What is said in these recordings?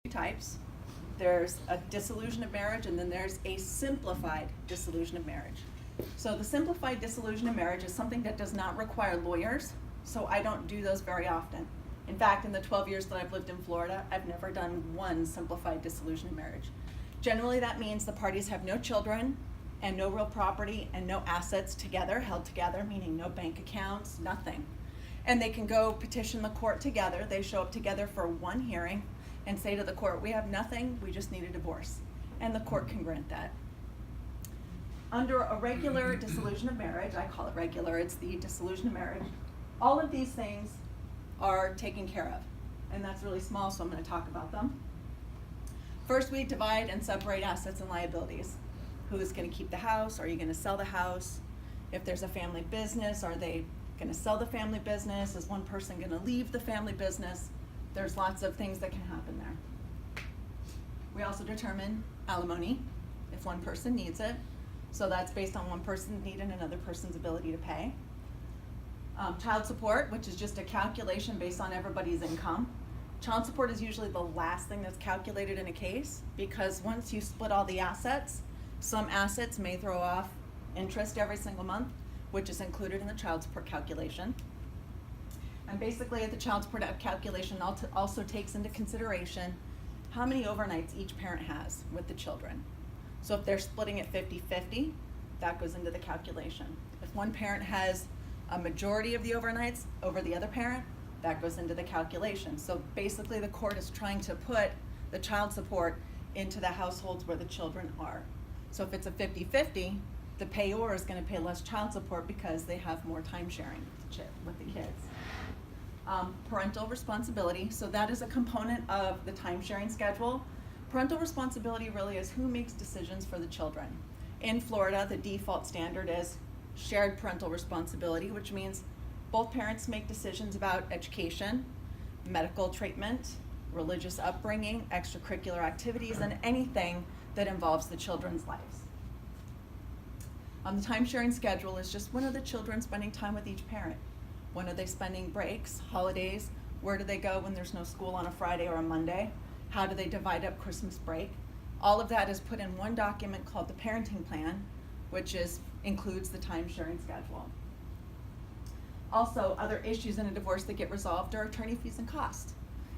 two types. There's a dissolution of marriage, and then there's a simplified dissolution of marriage. So the simplified dissolution of marriage is something that does not require lawyers, so I don't do those very often. In fact, in the 12 years that I've lived in Florida, I've never done one simplified dissolution of marriage. Generally, that means the parties have no children and no real property and no assets together, held together, meaning no bank accounts, nothing. And they can go petition the court together. They show up together for one hearing and say to the court, we have nothing, we just need a divorce. And the court can grant that. Under a regular dissolution of marriage, I call it regular, it's the dissolution of marriage, all of these things are taken care of. And that's really small, so I'm going to talk about them. First, we divide and separate assets and liabilities. Who's going to keep the house? Are you going to sell the house? If there's a family business, are they going to sell the family business? Is one person going to leave the family business? There's lots of things that can happen there. We also determine alimony if one person needs it. So that's based on one person's need and another person's ability to pay. Child support, which is just a calculation based on everybody's income. Child support is usually the last thing that's calculated in a case, because once you split all the assets, some assets may throw off interest every single month, which is included in the child support calculation. And basically the child support calculation also takes into consideration how many overnights each parent has with the children. So if they're splitting it 50-50, that goes into the calculation. If one parent has a majority of the overnights over the other parent, that goes into the calculation. So basically the court is trying to put the child support into the households where the children are. So if it's a 50-50, the payor is going to pay less child support because they have more time sharing with the kids. Parental responsibility, so that is a component of the time sharing schedule. Parental responsibility really is who makes decisions for the children. In Florida, the default standard is shared parental responsibility, which means both parents make decisions about education, medical treatment, religious upbringing, extracurricular activities, and anything that involves the children's lives. The time sharing schedule is just when are the children spending time with each parent? When are they spending breaks, holidays? Where do they go when there's no school on a Friday or a Monday? How do they divide up Christmas break? All of that is put in one document called the parenting plan, which includes the time sharing schedule. Also, other issues in a divorce that get resolved are attorney fees and costs.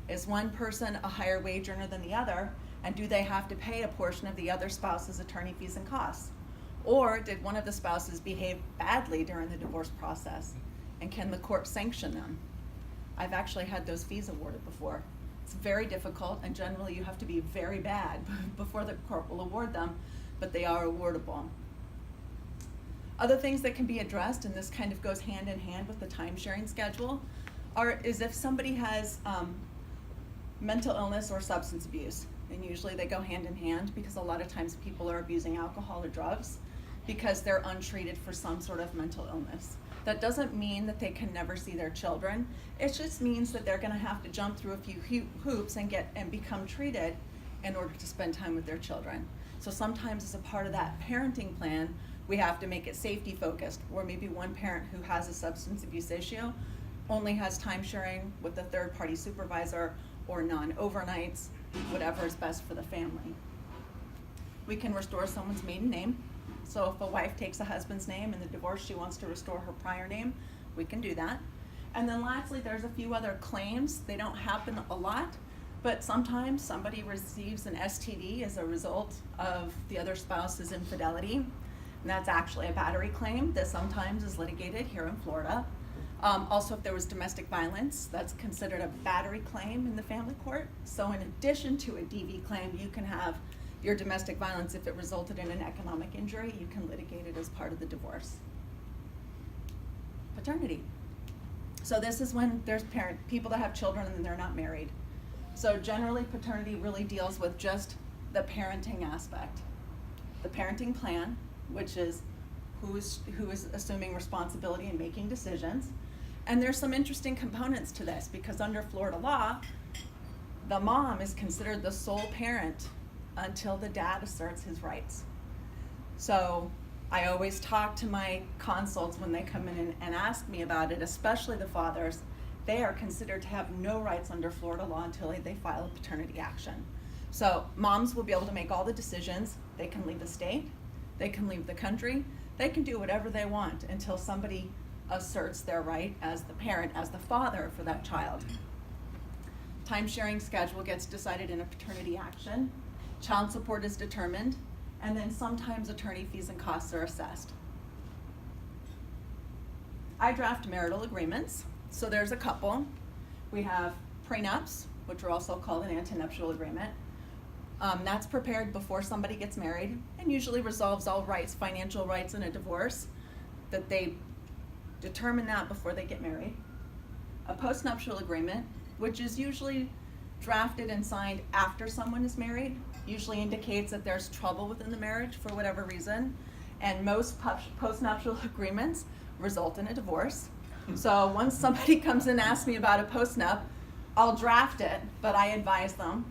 Is one person a higher wage earner than the other, and do they have to pay a portion of the other spouse's attorney fees and costs? Or did one of the spouses behave badly during the divorce process, and can the court sanction them? I've actually had those fees awarded before. It's very difficult, and generally you have to be very bad before the court will award them, but they are awardable. Other things that can be addressed, and this kind of goes hand in hand with the time sharing schedule, is if somebody has mental illness or substance abuse, and usually they go hand in hand because a lot of times people are abusing alcohol or drugs because they're untreated for some sort of mental illness. That doesn't mean that they can never see their children. It just means that they're going to have to jump through a few hoops and become treated in order to spend time with their children. So sometimes as a part of that parenting plan, we have to make it safety focused, where maybe one parent who has a substance abuse issue only has time sharing with a third party supervisor or non-overnights, whatever is best for the family. We can restore someone's maiden name. So if a wife takes a husband's name in the divorce, she wants to restore her prior name, we can do that. And then lastly, there's a few other claims. They don't happen a lot, but sometimes somebody receives an STD as a result of the other spouse's infidelity. And that's actually a battery claim that sometimes is litigated here in Florida. Also, if there was domestic violence, that's considered a battery claim in the family court. So in addition to a DV claim, you can have your domestic violence. If it resulted in an economic injury, you can litigate it as part of the divorce. Paternity. So this is when there's people that have children and they're not married. So generally, paternity really deals with just the parenting aspect. The parenting plan, which is who is assuming responsibility and making decisions. And there's some interesting components to this, because under Florida law, the mom is considered the sole parent until the dad asserts his rights. So I always talk to my consults when they come in and ask me about it, especially the fathers, they are considered to have no rights under Florida law until they file a paternity action. So moms will be able to make all the decisions. They can leave the state, they can leave the country, they can do whatever they want until somebody asserts their right as the parent, as the father for that child. Time-sharing schedule gets decided in a paternity action. Child support is determined, and then sometimes attorney fees and costs are assessed. I draft marital agreements, so there's a couple. We have prenups, which are also called an antenuptial agreement. That's prepared before somebody gets married and usually resolves all rights, financial rights in a divorce, that they determine that before they get married. A postnuptial agreement, which is usually drafted and signed after someone is married, usually indicates that there's trouble within the marriage for whatever reason, and most postnuptial agreements result in a divorce. So once somebody comes and asks me about a postnup, I'll draft it, but I advise them.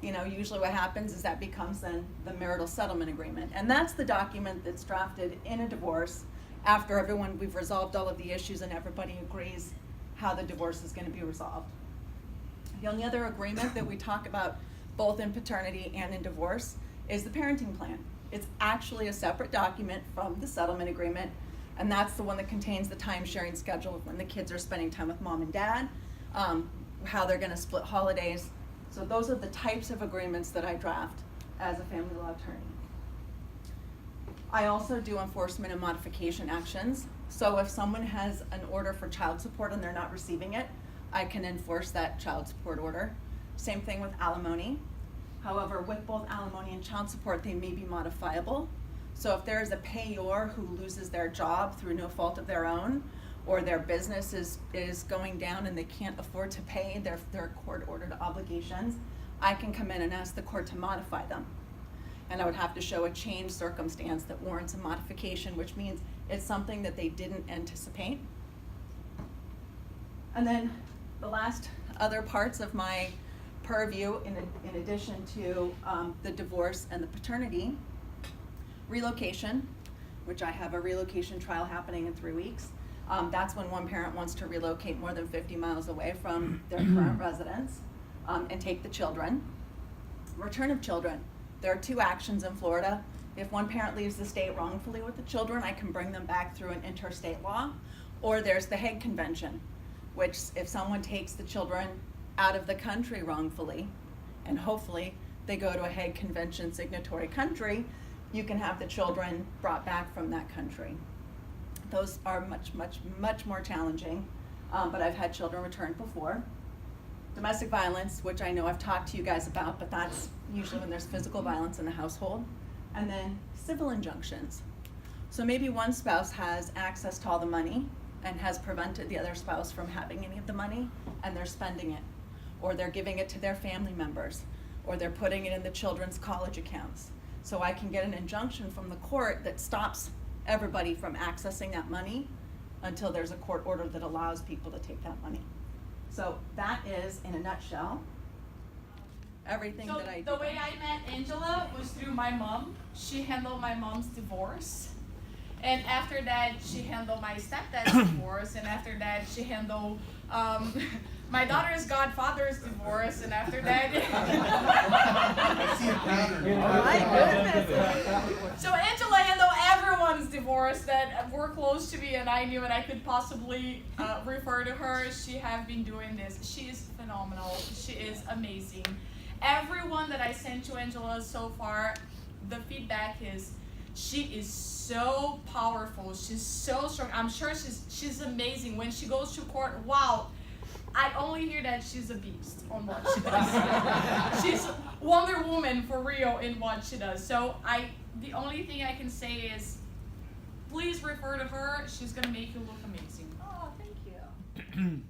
Usually what happens is that becomes then the marital settlement agreement. And that's the document that's drafted in a divorce after we've resolved all of the issues and everybody agrees how the divorce is going to be resolved. The only other agreement that we talk about both in paternity and in divorce is the parenting plan. It's actually a separate document from the settlement agreement, and that's the one that contains the time-sharing schedule of when the kids are spending time with mom and dad, how they're going to split holidays. So those are the types of agreements that I draft as a family law attorney. I also do enforcement and modification actions. So if someone has an order for child support and they're not receiving it, I can enforce that child support order. Same thing with alimony. However, with both alimony and child support, they may be modifiable. So if there is a payor who loses their job through no fault of their own, or their business is going down and they can't afford to pay their court-ordered obligations, I can come in and ask the court to modify them. And I would have to show a changed circumstance that warrants a modification, which means it's something that they didn't anticipate. And then the last other parts of my purview, in addition to the divorce and the paternity, relocation, which I have a relocation trial happening in 3 weeks. That's when one parent wants to relocate more than 50 miles away from their current residence and take the children. Return of children. There are 2 actions in Florida. If one parent leaves the state wrongfully with the children, I can bring them back through an interstate law. Or there's the Hague Convention, which if someone takes the children out of the country wrongfully, and hopefully they go to a Hague Convention signatory country, you can have the children brought back from that country. Those are much more challenging, but I've had children returned before. Domestic violence, which I know I've talked to you guys about, but that's usually when there's physical violence in the household. And then civil injunctions. So maybe one spouse has access to all the money and has prevented the other spouse from having any of the money, and they're spending it, or they're giving it to their family members, or they're putting it in the children's college accounts. So I can get an injunction from the court that stops everybody from accessing that money until there's a court order that allows people to take that money. So that is, in a nutshell, everything that I do. The way I met Angela was through my mom. She handled my mom's divorce. And after that, she handled my stepdad's divorce. And after that, she handled my daughter's godfather's divorce. And after that... I see a pattern. My goodness. So Angela handled everyone's divorce that were close to me and I knew and I could possibly refer to her. She has been doing this. She is phenomenal. She is amazing. Everyone that I sent to Angela so far, the feedback is she is so powerful. She's so strong. I'm sure she's amazing. When she goes to court, wow, I only hear that she's a beast on what she does. She's Wonder Woman for real in what she does. So the only thing I can say is please refer to her. She's going to make you look amazing. Oh, thank you.